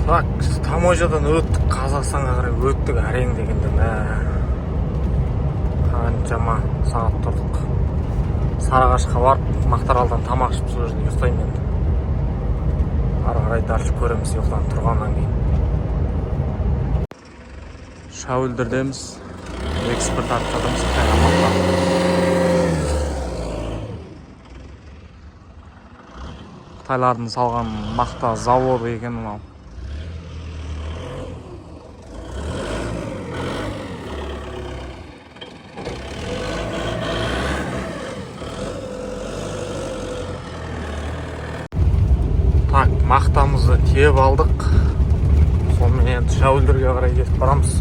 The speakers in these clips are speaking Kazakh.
Так, Таможнядан өттік, Қазақстанға қарай өттік әрең дегенде қаншама сағат тұрдық. Сарыағашқа барып, Мақтааралдан тамақ ішіп сол жерде ұйықтаймын енді. Ары қарай дальше көреміз ұйықтан тұрғаннан кейін. Шәуілдірдеміз, экспорт арқылы жатырмыз Қытайға мақта. Қытайлардың салған мақта заводы екен мынау. Так, мақтамызды тиеп алдық. Сонымен енді Шәуілдірге қарай кетіп барамыз.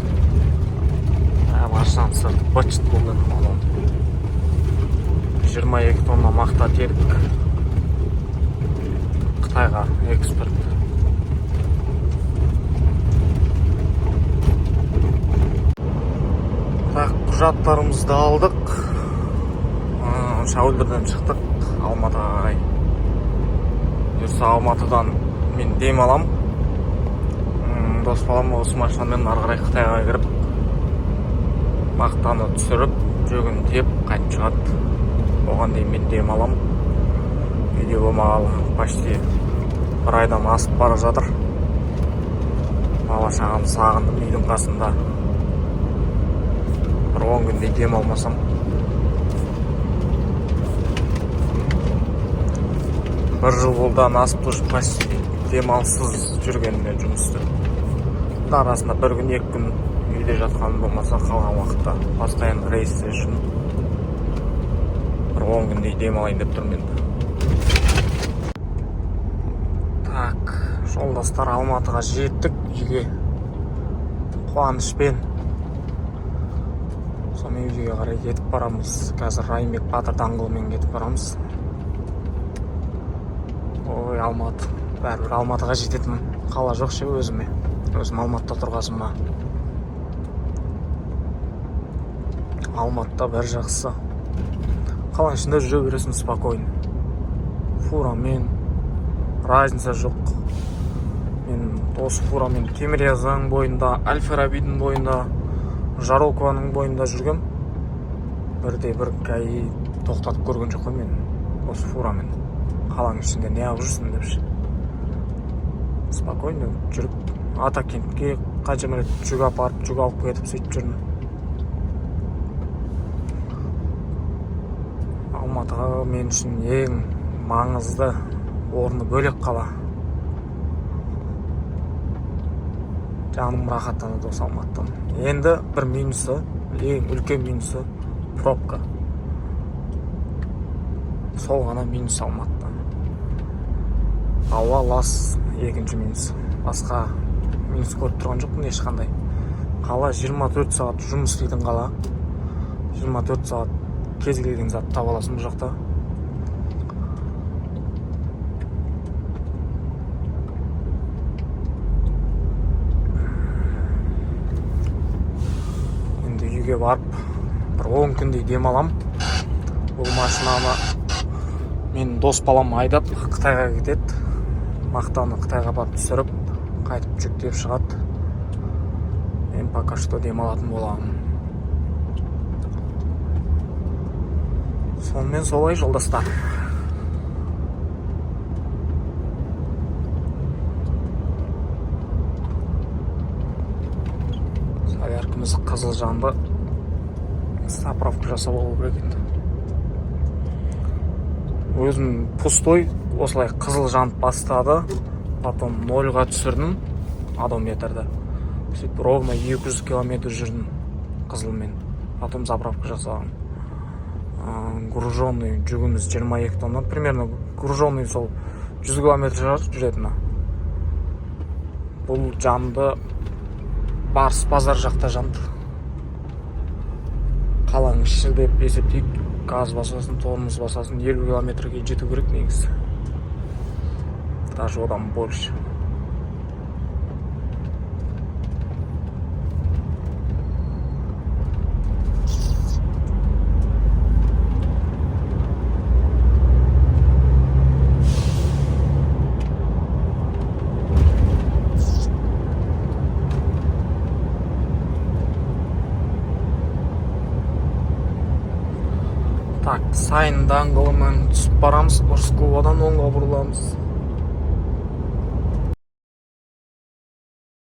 Башынан сырты бачыт болды. 22 тонна мақта тердік. Қытайға экспорт. Так, құжаттарымызды алдық. Шәуілдірден шықтық. Алматыға қарай. Алматыдан мен дем алам. Дос балам осы машинамен ары қарай Қытайға кіріп, мақтаны түсіріп, жүгін теп қайтып шығады. Оған дейін мен дем алам. Видео болмағалы почти бір айдан асып бара жатыр. Бала шағаны сағындым үйдің қасында. Бір 10 күндей дем алмасам. Бір жыл болдан асып тұрып почти демалсыз жүргеніне жұмысты. Арасында бір күн, 2 күн үйде жатқан болмаса, қалған уақытта постоянно рейсте үшін бір 10 күндей демалайын деп тұрмын енді. Так, жолдастар, Алматыға жеттік үйге. Қуанышпен. Сонымен үйге қарай кетіп барамыз. Қазір Райымбек Батыр даңғылымен кетіп барамыз. Ой, Алматы. Бәрібір Алматыға жететін қала жоқ ше өзіме. Өзім Алматыда тұрғасым ма. Алматыда бір жақсы. Қаланың ішінде жүре бересің спокойно. Фурамен разница жоқ. Мен осы фурамен Темірязаң бойында, Әл-Фарабидің бойында, Жарокованың бойында жүргем. Бірде бір кәй тоқтатып көрген жоқ қой мен осы фурамен. Қаланың ішінде не ақ жүрсің депші. Спокойно жүріп, Атакентке қаншама рет жүк апарып, жүк алып кетіп сөйтіп жүрмін. Алматыға мен үшін ең маңызды орны бөлек қала. Жаным рахаттанады осы Алматыдан. Енді бір минусы, ең үлкен минусы пробка. Сол ғана минус Алматыда. Ауа лас екінші минус. Басқа минус көріп тұрған жоқпын ешқандай. Қала 24 сағат жұмыс істейтін қала. 24 сағат кез келген зат таба аласың бұл жақта. Енді үйге барып, бір 10 күндей дем алам. Бұл машинаны мен дос балам айдап Қытайға кетеді. Мақтаны Қытайға барып түсіріп, қайтып жүктеп шығады. Мен пока что демалатын боламын. Сонымен солай жолдастар. Әркіміз қызыл жанды заправка жасап алу керек енді. Өзім пустой осылай қызыл жанып бастады. Потом 0-ға түсірдім одометрді. Сөйтіп ровно 200 километр жүрдім қызылмен. Потом заправка жасаған. Груженный жүгіміз 22 тонна. Примерно груженный сол 100 километр жүретіні. Бұл жанды Барс базар жақта жанды. Қаланың іші деп есептейік. Газ басасын, тормоз басасын 50 километрге жету керек негізі. Даже одан больше. Так, сайын даңғылымен түсіп барамыз. Рысқұловадан оңға бұрыламыз.